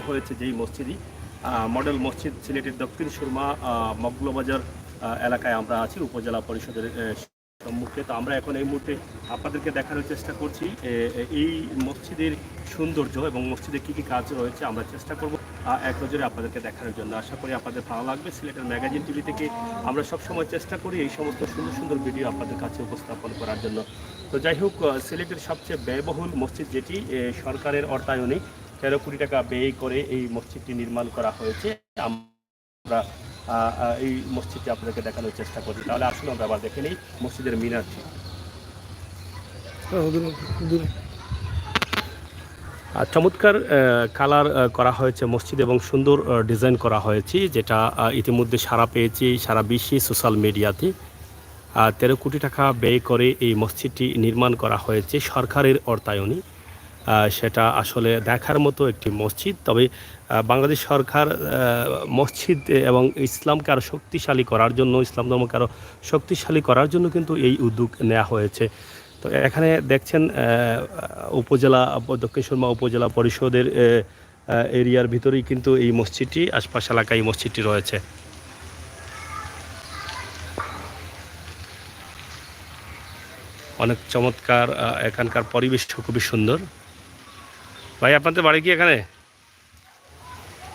হয়েছে যেই মসজিদই মডেল মসজিদ সিলেটের দক্ষিণ সুরমা মগলবাজার এলাকায় আমরা আছি উপজেলা পরিষদের সম্মুখে। তো আমরা এখন এই মুহূর্তে আপনাদেরকে দেখানোর চেষ্টা করছি এই মসজিদের সৌন্দর্য এবং মসজিদে কী কী কাজ রয়েছে আমরা চেষ্টা করব এক নজরে আপনাদেরকে দেখানোর জন্য। আশা করি আপনাদের ভালো লাগবে। সিলেটের ম্যাগাজিন টিভি থেকে আমরা সবসময় চেষ্টা করি এই সমস্ত সুন্দর সুন্দর ভিডিও আপনাদের কাছে উপস্থাপন করার জন্য। তো যাই হোক, সিলেটের সবচেয়ে ব্যয়বহুল মসজিদ যেটি সরকারের অর্থায়নে 13 কোটি টাকা ব্যয় করে এই মসজিদটি নির্মাণ করা হয়েছে। আমরা এই মসজিদটি আপনাদেরকে দেখানোর চেষ্টা করি। তাহলে আসুন আমরা আবার দেখে নিই মসজিদের মিনারটি। চমৎকার কালার করা হয়েছে মসজিদ এবং সুন্দর ডিজাইন করা হয়েছে, যেটা ইতিমধ্যে সাড়া পেয়েছে সারা বিশ্বে সোশ্যাল মিডিয়াতে। 13 কোটি টাকা ব্যয় করে এই মসজিদটি নির্মাণ করা হয়েছে সরকারের অর্থায়নে। সেটা আসলে দেখার মতো একটি মসজিদ। তবে বাংলাদেশ সরকার মসজিদ এবং ইসলামকে আরও শক্তিশালী করার জন্য, ইসলাম ধর্মকে আরও শক্তিশালী করার জন্য কিন্তু এই উদ্যোগ নেওয়া হয়েছে। তো এখানে দেখছেন উপজেলা দক্ষিণ সুরমা উপজেলা পরিষদের এরিয়ার ভিতরেই কিন্তু এই মসজিদটি, আশপাশ এলাকায় এই মসজিদটি রয়েছে। অনেক চমৎকার, এখানকার পরিবেশ খুবই সুন্দর। ভাই, আপনাদের বাড়ি কি এখানে?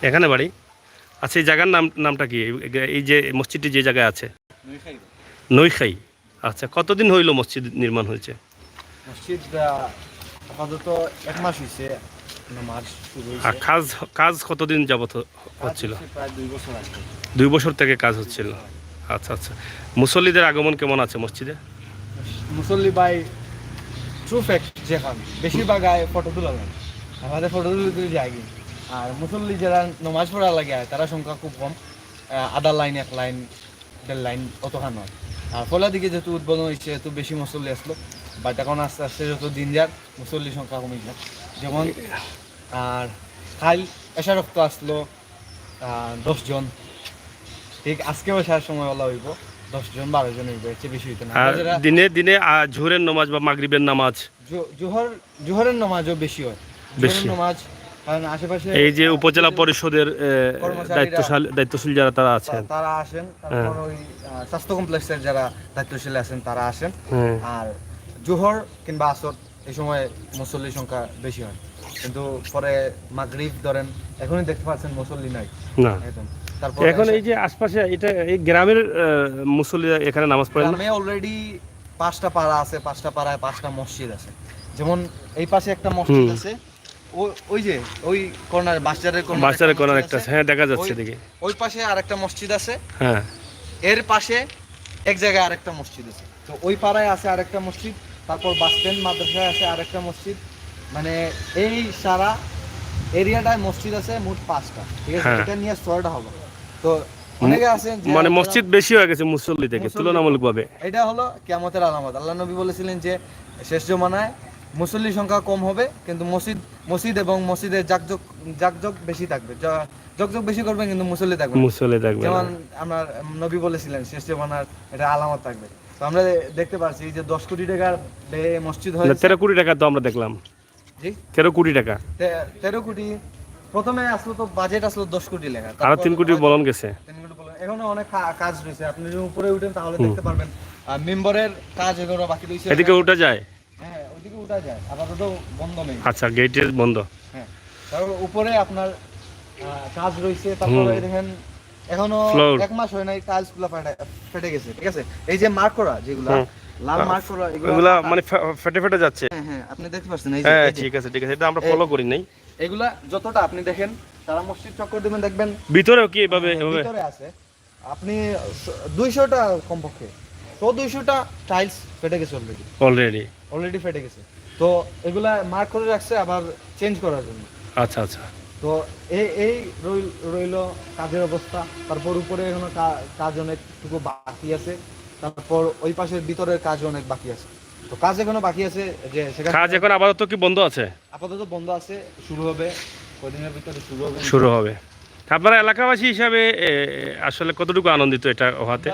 এখানে বাড়ি? আচ্ছা, এই জায়গার নামটা কি? এই যে মসজিদটি যে জায়গায় আছে? নৈখাই। আচ্ছা, কতদিন হইল মসজিদ নির্মাণ হয়েছে? মসজিদ আপাতত 1 মাস হয়েছে। আর কাজ কতদিন যাবত হচ্ছিল? প্রায় 2 বছর আগে। 2 বছর থেকে কাজ হচ্ছিল। আচ্ছা আচ্ছা। মুসল্লিদের আগমন কেমন আছে মসজিদে? মুসল্লি ভাই ট্রু ফ্যাক্ট যেখান বেশিরভাগ আয় ফটো তোলা লাগে, আমাদের ফটো তুলতে যাই। আর মুসল্লি যারা নমাজ পড়া লাগে তারা সংখ্যা খুব কম, আধা লাইন 1 লাইন 1.5 লাইন অতখান নয়। আর ফলা দিকে যেহেতু উদ্বোধন হয়েছে এত বেশি মুসল্লি আসলো, বাট এখন আস্তে আস্তে যত দিন যাক মুসল্লির সংখ্যা কমে যায়। যেমন আর কাল এশার রক্ত আসলো 10 জন, ঠিক আজকেও এসার সময় বলা হইব 10 জন 12 জন হইব, এর চেয়ে বেশি হইতো না। দিনে দিনে জোহরের নামাজ বা মাগরিবের নামাজ, জোহরের নামাজও বেশি হয়। জোহরের নামাজ কারণ আশেপাশে এই যে উপজেলা পরিষদের দায়িত্বশীল যারা তারা আছেন তারা আসেন, তারপর ওই স্বাস্থ্য কমপ্লেক্সের যারা দায়িত্বশীল আছেন তারা আসেন। আর জোহর কিংবা আসর এই সময় মুসল্লির সংখ্যা বেশি হয়, কিন্তু পরে মাগরিব ধরেন এখনই দেখতে পাচ্ছেন মুসল্লি নাই না একদম। এখন এই যে আশপাশে এটা এই গ্রামের মুসল্লিরা এখানে নামাজ পড়েন। গ্রামে অলরেডি 5টা পাড়া আছে, 5টা পাড়ায় 5টা মসজিদ আছে। যেমন এই পাশে একটা মসজিদ আছে, ওই যে ওই কর্নার বাসচারের কর্নার একটা আছে, হ্যাঁ দেখা যাচ্ছে দেখি। ওই পাশে আরেকটা মসজিদ আছে, হ্যাঁ এর পাশে এক জায়গায় আরেকটা মসজিদ আছে। তো ওই পাড়ায় আছে আরেকটা মসজিদ, তারপর বাস স্ট্যান্ড মাদ্রাসায় আছে আরেকটা মসজিদ। মানে এই সারা এরিয়াটায় মসজিদ আছে মোট 5টা, ঠিক আছে? এটা নিয়ে 6টা হবে। তো অনেকে আছেন মানে মসজিদ বেশি হয়ে গেছে মুসল্লি থেকে তুলনামূলকভাবে। এটা হলো কিয়ামতের আলামত। আল্লাহ নবী বলেছিলেন যে শেষ জমানায় মুসল্লির সংখ্যা কম হবে, কিন্তু মসজিদ এবং মসজিদের জাকজক বেশি থাকবে। জকজক বেশি করবে কিন্তু মুসল্লি থাকবে। যেমন আমার নবী বলেছিলেন শেষ জমানার এটা আলামত থাকবে। তো আমরা দেখতে পাচ্ছি যে 10 কোটি টাকার মসজিদ হয়েছে। 13 কোটি টাকা তো আমরা দেখলাম। জি 13 কোটি টাকা। 13 কোটি প্রথমে আসলো, তো বাজেট আসলো 10 কোটি টাকা, আর 3 কোটি বলন গেছে। 3 কোটি বলন, এখনো অনেক কাজ রয়েছে। আপনি যদি উপরে উঠেন তাহলে দেখতে পারবেন মেম্বারের কাজ এগুলো বাকি রয়েছে। এদিকে উঠা যায়? হ্যাঁ ওইদিকে উঠা যায়, আপাতত বন্ধ নেই। আচ্ছা, গেটের বন্ধ। হ্যাঁ, তারপর উপরে আপনার কাজ রয়েছে। তারপরে দেখেন এখনো 1 মাস হয় নাই, টাইলস গুলো ফেটে গেছে, ঠিক আছে? এই যে মার্ক করা যেগুলো লাল মার্ক করা এগুলা মানে ফেটে যাচ্ছে। হ্যাঁ হ্যাঁ, আপনি দেখতে পাচ্ছেন এই যে ঠিক আছে এটা আমরা ফলো করি নাই। এগুলা যতটা আপনি দেখেন তারা মসজিদ চক্কর দিবেন দেখবেন ভিতরেও কি এভাবে ভিতরে আছে। আপনি 200টা কমপক্ষে 200টা টাইলস ফেটে গেছে অলরেডি ফেটে গেছে। তো এগুলা মার্ক করে রাখছে আবার চেঞ্জ করার জন্য। আচ্ছা আচ্ছা। তো এই রইল কাজের অবস্থা। তারপর উপরে এখনো কাজ অনেকটুকু বাকি আছে। তারপর ওই পাশের ভিতরের কাজ অনেক বাকি আছে। তো কাজ এখনো বাকি আছে, যে কাজ এখন আপাতত কি বন্ধ আছে? আপাতত বন্ধ আছে, শুরু হবে কদিনের ভিতরে শুরু হবে। আপনারা এলাকাবাসী হিসাবে আসলে কতটুকু আনন্দিত এটা হওয়াতে?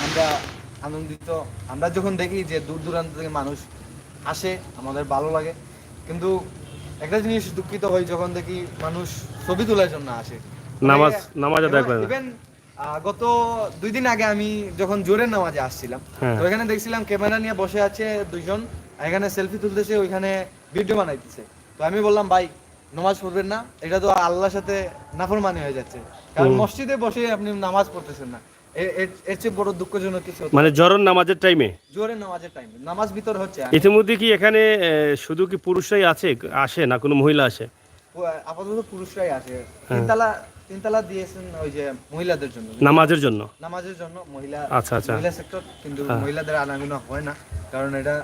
আমরা আনন্দিত। আমরা যখন দেখি যে দূর দূরান্ত থেকে মানুষ আসে আমাদের ভালো লাগে, কিন্তু একটা জিনিস দুঃখিত হই যখন দেখি মানুষ ছবি তোলার জন্য আসে। নামাজও দেখবেন না। ইভেন গত 2 দিন আগে আমি যখন জোরের নামাজে আসছিলাম, হ্যাঁ। তো এখানে দেখছিলাম ক্যামেরা নিয়ে বসে আছে দুইজন, এখানে সেলফি তুলতেছে, ওইখানে ভিডিও বানাইতেছে। তো আমি বললাম ভাই নামাজ পড়বেন না, এটা তো আল্লাহর সাথে নাফরমানি হয়ে যাচ্ছে, কারণ মসজিদে বসে আপনি নামাজ পড়তেছেন না। এর চেয়ে বড় দুঃখজনক কিছু হতে মানে পারে না। জোহরের নামাজের টাইমে জোরের নামাজের টাইমে নামাজ ভিতর হচ্ছে, ইতিমধ্যে কি এখানে শুধু কি পুরুষরাই আসে না কোনো মহিলা আসে? আপাতত পুরুষরাই আসে। তিনতলা তিনতলা দিয়েছেন ওই যে মহিলাদের জন্য, নামাজের জন্য। নামাজের জন্য মহিলা, আচ্ছা আচ্ছা। মহিলা সেক্টর, কিন্তু হ্যাঁ। মহিলাদের আনাগোনা হয় না, কারণ এটা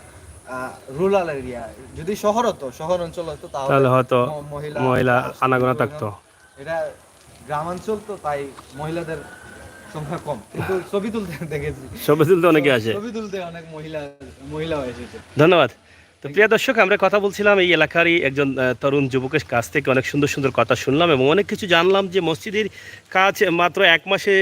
রুরাল এরিয়া। যদি শহর হতো, শহর অঞ্চল হতো, তাহলে হয়তো মহিলা আনাগোনা কিন্তু থাকতো। এটা গ্রামাঞ্চল, তো তাই মহিলাদের সংখ্যা কম, কিন্তু ছবি তুলতে দেখেছি, ছবি তুলতে অনেকে আসে। ছবি তুলতে অনেক মহিলা এসেছে। ধন্যবাদ। তো প্রিয় দর্শক, আমরা কথা বলছিলাম এই এলাকারই একজন তরুণ যুবকের কাছ থেকে, অনেক সুন্দর সুন্দর কথা শুনলাম এবং অনেক কিছু জানলাম যে মসজিদের কাজ মাত্র 1 মাসে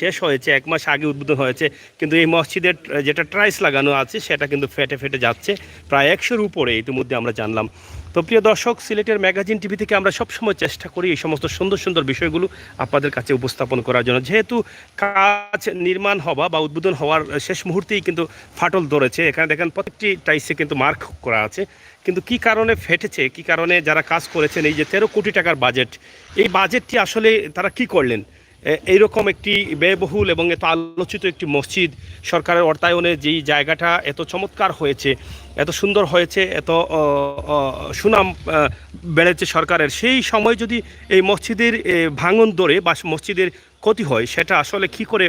শেষ হয়েছে, 1 মাস আগে উদ্বোধন হয়েছে, কিন্তু এই মসজিদের যেটা টাইলস লাগানো আছে সেটা কিন্তু ফেটে ফেটে যাচ্ছে, প্রায় 100-র উপরে ইতিমধ্যে আমরা জানলাম। তো প্রিয় দর্শক, সিলেটের ম্যাগাজিন টিভি থেকে আমরা সবসময় চেষ্টা করি এই সমস্ত সুন্দর সুন্দর বিষয়গুলো আপনাদের কাছে উপস্থাপন করার জন্য। যেহেতু কাজ নির্মাণ হওয়া বা উদ্বোধন হওয়ার শেষ মুহূর্তেই কিন্তু ফাটল ধরেছে, এখানে দেখেন প্রত্যেকটি টাইসে কিন্তু মার্ক করা আছে, কিন্তু কি কারণে ফেটেছে, কি কারণে যারা কাজ করেছেন, এই যে 13 কোটি টাকার বাজেট, এই বাজেটটি আসলে তারা কি করলেন? এইরকম একটি ব্যয়বহুল এবং এত আলোচিত একটি মসজিদ সরকারের অর্থায়নে যেই জায়গাটা এত চমৎকার হয়েছে, এত সুন্দর হয়েছে, এত সুনাম বেড়েছে সরকারের, সেই সময় যদি এই মসজিদের ভাঙন ধরে বা মসজিদের ক্ষতি হয়, সেটা আসলে কি করে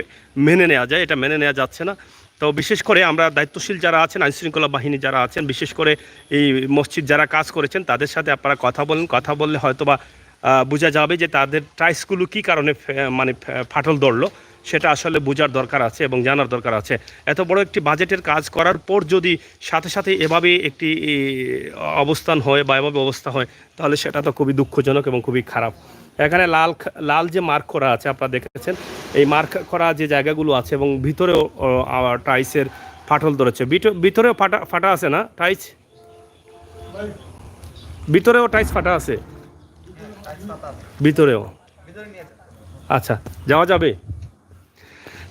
মেনে নেওয়া যায়? এটা মেনে নেওয়া যাচ্ছে না। তো বিশেষ করে আমরা দায়িত্বশীল যারা আছেন, আইনশৃঙ্খলা বাহিনী যারা আছেন, বিশেষ করে এই মসজিদ যারা কাজ করেছেন, তাদের সাথে আপনারা কথা বলেন, কথা বললে হয়তোবা বোঝা যাবে যে তাদের টাইলসগুলো কী কারণে মানে ফাটল ধরলো, সেটা আসলে বোঝার দরকার আছে এবং জানার দরকার আছে। এত বড় একটি বাজেটের কাজ করার পর যদি সাথে সাথে এভাবে একটি অবস্থান হয় বা এভাবে অবস্থা হয়, তাহলে সেটা তো খুবই দুঃখজনক এবং খুবই খারাপ। এখানে লাল যে মার্ক করা আছে আপনারা দেখেছেন, এই মার্ক করা যে জায়গাগুলো আছে এবং ভিতরেও টাইলসের ফাটল ধরেছে, ভিতরেও ফাটা আছে না টাইলস? ভিতরেও টাইলস ফাটা আছে, ভিতরেও। আচ্ছা, যাওয়া যাবে?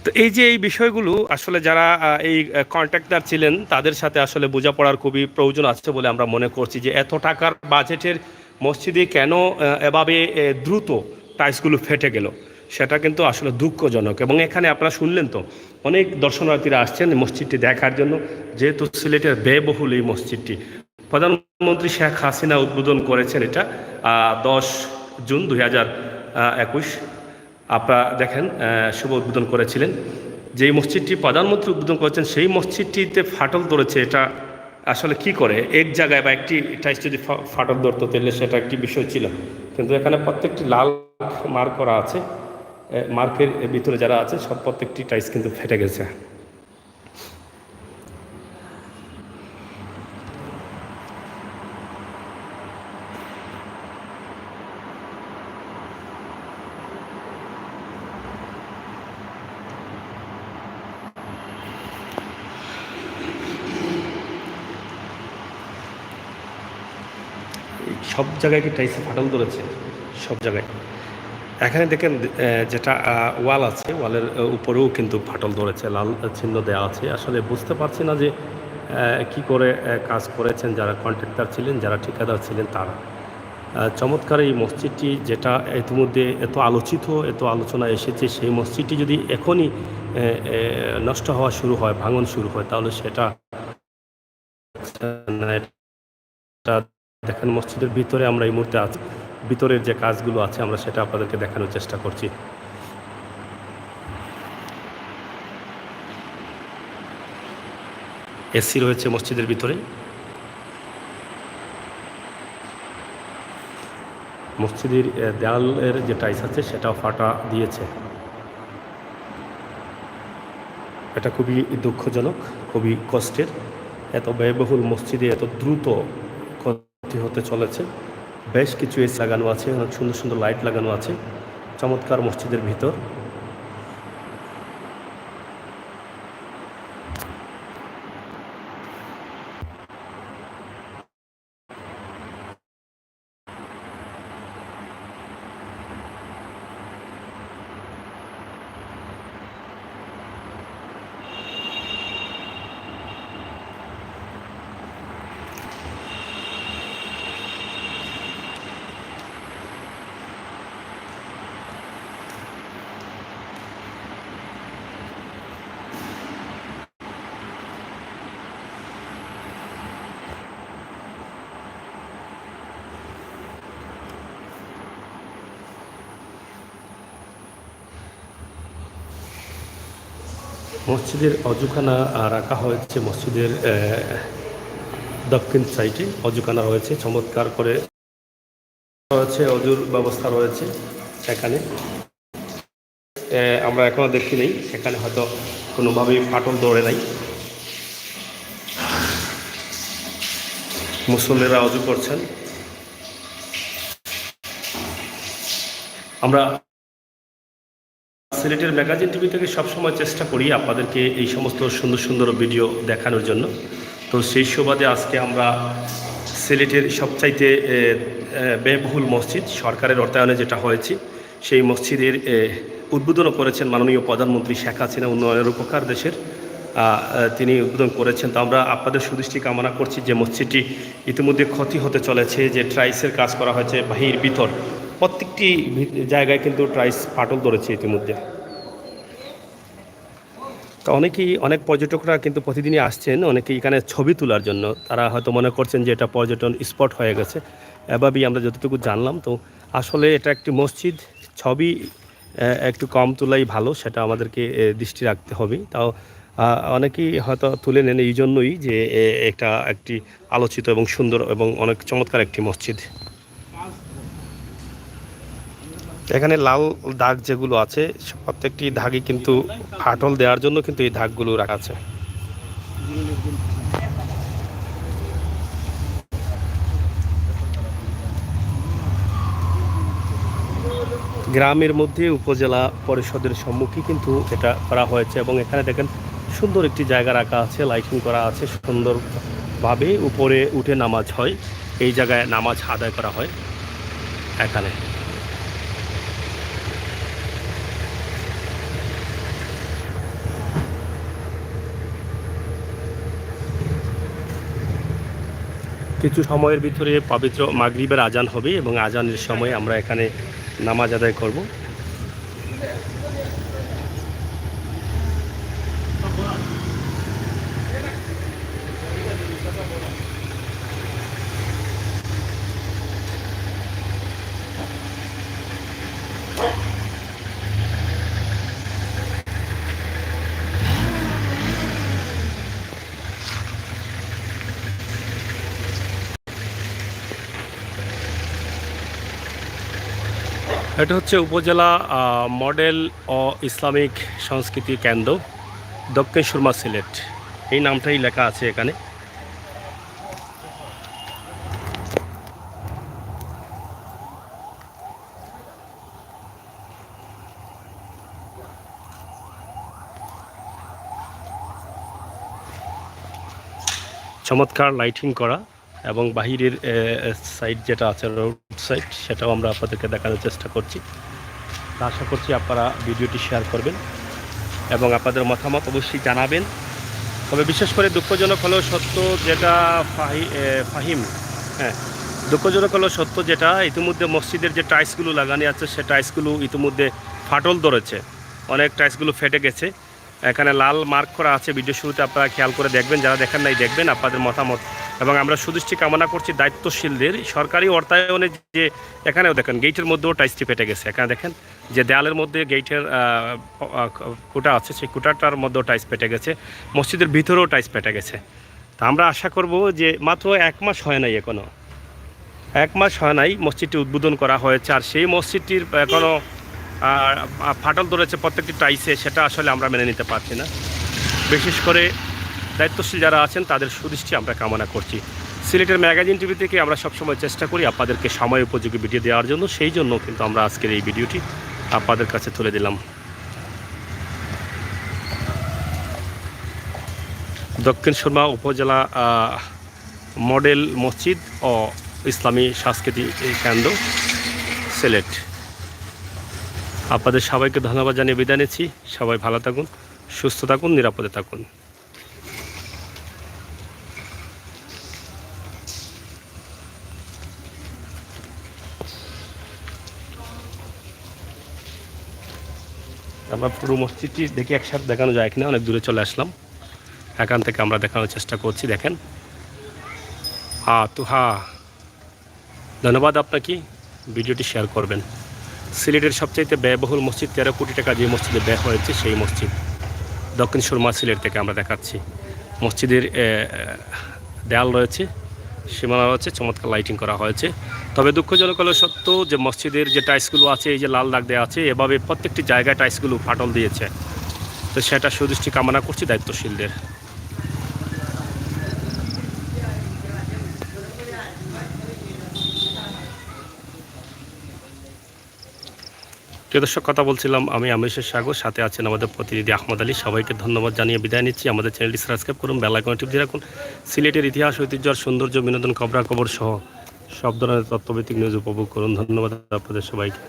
তো এই যে এই বিষয়গুলো আসলে যারা এই কন্ট্রাক্টর ছিলেন তাদের সাথে আসলে বোঝাপড়ার খুবই প্রয়োজন আছে বলে আমরা মনে করছি, যে এত টাকার বাজেটের মসজিদে কেন এভাবে দ্রুত টাইলসগুলো ফেটে গেল, সেটা কিন্তু আসলে দুঃখজনক। এবং এখানে আপনারা শুনলেন তো, অনেক দর্শনার্থীরা আসছেন মসজিদটি দেখার জন্য, যেহেতু সিলেটের ব্যয়বহুল এই মসজিদটি। প্রধানমন্ত্রী শেখ হাসিনা উদ্বোধন করেছেন এটা 10 জুন 2021। আপনারা দেখেন শুভ উদ্বোধন করেছিলেন। যেই মসজিদটি প্রধানমন্ত্রী উদ্বোধন করেছেন, সেই মসজিদটিতে ফাটল ধরেছে, এটা আসলে কি করে? এক জায়গায় বা একটি টাইলস যদি ফাটল ধরতো তাহলে সেটা একটি বিষয় ছিল, কিন্তু এখানে প্রত্যেকটি লাল মার্ক করা আছে, মার্কের ভিতরে যারা আছে সব প্রত্যেকটি টাইলস কিন্তু ফেটে গেছে। সব জায়গায় কি টাইলসে ফাটল ধরেছে? সব জায়গায়। এখানে দেখেন যেটা ওয়াল আছে, ওয়ালের উপরেও কিন্তু ফাটল ধরেছে, লাল চিহ্ন দেওয়া আছে। আসলে বুঝতে পারছি না যে কি করে কাজ করেছেন যারা কন্ট্রাক্টর ছিলেন, যারা ঠিকাদার ছিলেন তারা। চমৎকার এই মসজিদটি, যেটা ইতিমধ্যে এত আলোচিত, এত আলোচনা এসেছে, সেই মসজিদটি যদি এখনই নষ্ট হওয়া শুরু হয়, ভাঙন শুরু হয়, তাহলে সেটা দেখেন মসজিদের ভিতরে আমরা এই মুহূর্তে আছি, ভিতরের যে কাজগুলো আছে আমরা সেটা আপনাদেরকে দেখানোর চেষ্টা করছি। এসি রয়েছে মসজিদের ভিতরে। মসজিদের দেয়ালের যে টাইলস আছে সেটাও ফাটা দিয়েছে। এটা খুবই দুঃখজনক, খুবই কষ্টের। এত ব্যয়বহুল মসজিদে এত দ্রুত ক্ষতি হতে চলেছে। বেশ কিছু এসি লাগানো আছে, অনেক সুন্দর সুন্দর লাইট লাগানো আছে চমৎকার মসজিদের ভিতর। মসজিদের অজুখানা রাখা হয়েছে মসজিদের দক্ষিণ সাইডে অজুখানা রয়েছে, চমৎকার করে রয়েছে, অজুর ব্যবস্থা রয়েছে এখানে। আমরা এখনো দেখি নেই, এখানে হয়তো কোনোভাবেই ফাটল ধরে নাই। মুসল্লিরা অজু করছেন। আমরা সিলেটের ম্যাগাজিন টিভি থেকে সবসময় চেষ্টা করি আপনাদেরকে এই সমস্ত সুন্দর সুন্দর ভিডিও দেখানোর জন্য। তো সেই সুবাদে আজকে আমরা সিলেটের সবচাইতে ব্যয়বহুল মসজিদ সরকারের অর্থায়নে যেটা হয়েছে সেই মসজিদের উদ্বোধনও করেছেন মাননীয় প্রধানমন্ত্রী শেখ হাসিনা, উন্নয়নের উপকার দেশের তিনি উদ্বোধন করেছেন। তো আমরা আপনাদের সুদৃষ্টি কামনা করছি যে মসজিদটি ইতিমধ্যে ক্ষতি হতে চলেছে, যে ট্রাইসের কাজ করা হয়েছে বাহির ভিতর প্রত্যেকটি জায়গায় কিন্তু ট্রাইস ফাটল ধরেছে ইতিমধ্যে। তো অনেক পর্যটকরা কিন্তু প্রতিদিনই আসছেন, অনেকেই এখানে ছবি তোলার জন্য। তারা হয়তো মনে করছেন যে এটা পর্যটন স্পট হয়ে গেছে, এভাবেই আমরা যতটুকু জানলাম। তো আসলে এটা একটি মসজিদ, ছবি একটু কম তোলাই ভালো, সেটা আমাদেরকে দৃষ্টি রাখতে হবে। তাও অনেকেই হয়তো তুলে নেন এই জন্যই যে একটি আলোচিত এবং সুন্দর এবং অনেক চমৎকার একটি মসজিদ। এখানে লাল দাগ যেগুলো আছে প্রত্যেকটি দাগই কিন্তু ফাটল দেওয়ার জন্য কিন্তু এই দাগগুলো রাখা আছে। গ্রামের মধ্যে উপজেলা পরিষদের সম্মুখে কিন্তু এটা করা হয়েছে এবং এখানে দেখেন সুন্দর একটি জায়গা রাখা আছে, লাইটিং করা আছে সুন্দরভাবে। উপরে উঠে নামাজ হয়, এই জায়গায় নামাজ আদায় করা হয় এখানে। কিছু সময়ের ভিতরে পবিত্র মাগরিবের আজান হবে এবং আজানের সময় আমরা এখানে নামাজ আদায় করব। এটা হচ্ছে উপজেলা মডেল ও ইসলামিক সংস্কৃতি কেন্দ্র দক্ষিণ সুরমা সিলেট, এই নামটাই লেখা আছে এখানে। চমৎকার লাইটিং করা এবং বাহিরের সাইড যেটা আছে রোড সাইড, সেটাও আমরা আপনাদেরকে দেখানোর চেষ্টা করছি। আশা করছি আপনারা ভিডিওটি শেয়ার করবেন এবং আপনাদের মতামত অবশ্যই জানাবেন। তবে বিশেষ করে দুঃখজনক হলো সত্য যেটা ফাহিম, হ্যাঁ, দুঃখজনক হলো সত্য যেটা ইতিমধ্যে মসজিদের যে টাইলসগুলো লাগানো আছে সে টাইলসগুলো ইতিমধ্যে ফাটল ধরেছে, অনেক টাইলসগুলো ফেটে গেছে। এখানে লাল মার্ক করা আছে, ভিডিও শুরুতে আপনারা খেয়াল করে দেখবেন, যারা দেখেন নাই দেখবেন আপনাদের মতামত। এবং আমরা সুদৃষ্টি কামনা করছি দায়িত্বশীলদের সরকারি অর্থায়নে, যে এখানেও দেখেন গেটের মধ্যেও টাইলসটি ফেটে গেছে। এখানে দেখেন যে দেয়ালের মধ্যে গেটের কুটা আছে, সেই কুটাটার মধ্যেও টাইলস ফেটে গেছে, মসজিদের ভিতরেও টাইলস ফেটে গেছে। তা আমরা আশা করব যে মাত্র 1 মাস হয় নাই, এখনও 1 মাস হয় নাই মসজিদটি উদ্বোধন করা হয়েছে, আর সেই মসজিদটির এখনও ফাটল ধরেছে প্রত্যেকটি টাইসে, সেটা আসলে আমরা মেনে নিতে পারছি না। বিশেষ করে দায়িত্বশীল যারা আছেন তাদের সুদৃষ্টি আমরা কামনা করছি। সিলেটের ম্যাগাজিন টিভি থেকে আমরা সবসময় চেষ্টা করি আপনাদেরকে সময় উপযোগী ভিডিও দেওয়ার জন্য, সেই জন্য কিন্তু আমরা আজকের এই ভিডিওটি আপনাদের কাছে তুলে দিলাম। দক্ষিণ সুরমা উপজেলা মডেল মসজিদ ও ইসলামী সাংস্কৃতিক কেন্দ্র সিলেট। আপনাদের সবাইকে ধন্যবাদ জানিয়ে বিদায় নিচ্ছি। সবাই ভালো থাকুন, সুস্থ থাকুন, নিরাপদে থাকুন। আমরা পুরো মসজিদটি দেখি একসাথে দেখানো যায় কিনা, অনেক দূরে চলে আসলাম, এখান থেকে আমরা দেখানোর চেষ্টা করছি। দেখেন ধন্যবাদ আপনাকে, ভিডিওটি শেয়ার করবেন। সিলেটের সবচাইতে ব্যয়বহুল মসজিদ, 13 কোটি টাকা যে মসজিদে ব্যয় হয়েছে সেই মসজিদ দক্ষিণ সুরমা সিলেট থেকে আমরা দেখাচ্ছি। মসজিদের দেয়াল রয়েছে, সীমানা রয়েছে, চমৎকার লাইটিং করা হয়েছে। তবে দুঃখজনক হলো সত্য যে মসজিদের যে টাইলসগুলো আছে, এই যে লাল দাগ দেওয়া আছে, এভাবে প্রত্যেকটি জায়গায় টাইলসগুলো ফাটল দিয়েছে। তো সেটা সুদৃষ্টি কামনা করছি দায়িত্বশীলদের। প্রিয় দর্শক, কথা বলছিলাম আমি আমিরের সাগর, সাথে আছেন আমাদের প্রতিনিধি আহমদ আলী। সবাইকে ধন্যবাদ জানিয়ে বিদায় নিচ্ছি। আমাদের চ্যানেলটি সাবস্ক্রাইব করুন, বেল আইকনে টিপ দিয়ে রাখুন। সিলেটের ইতিহাস, ঐতিহ্য, সৌন্দর্য, বিনোদন, খবরাখবর সহ সব ধরনের তথ্যভিত্তিক নিউজ উপভোগ করুন। ধন্যবাদ আপনাদের সবাইকে।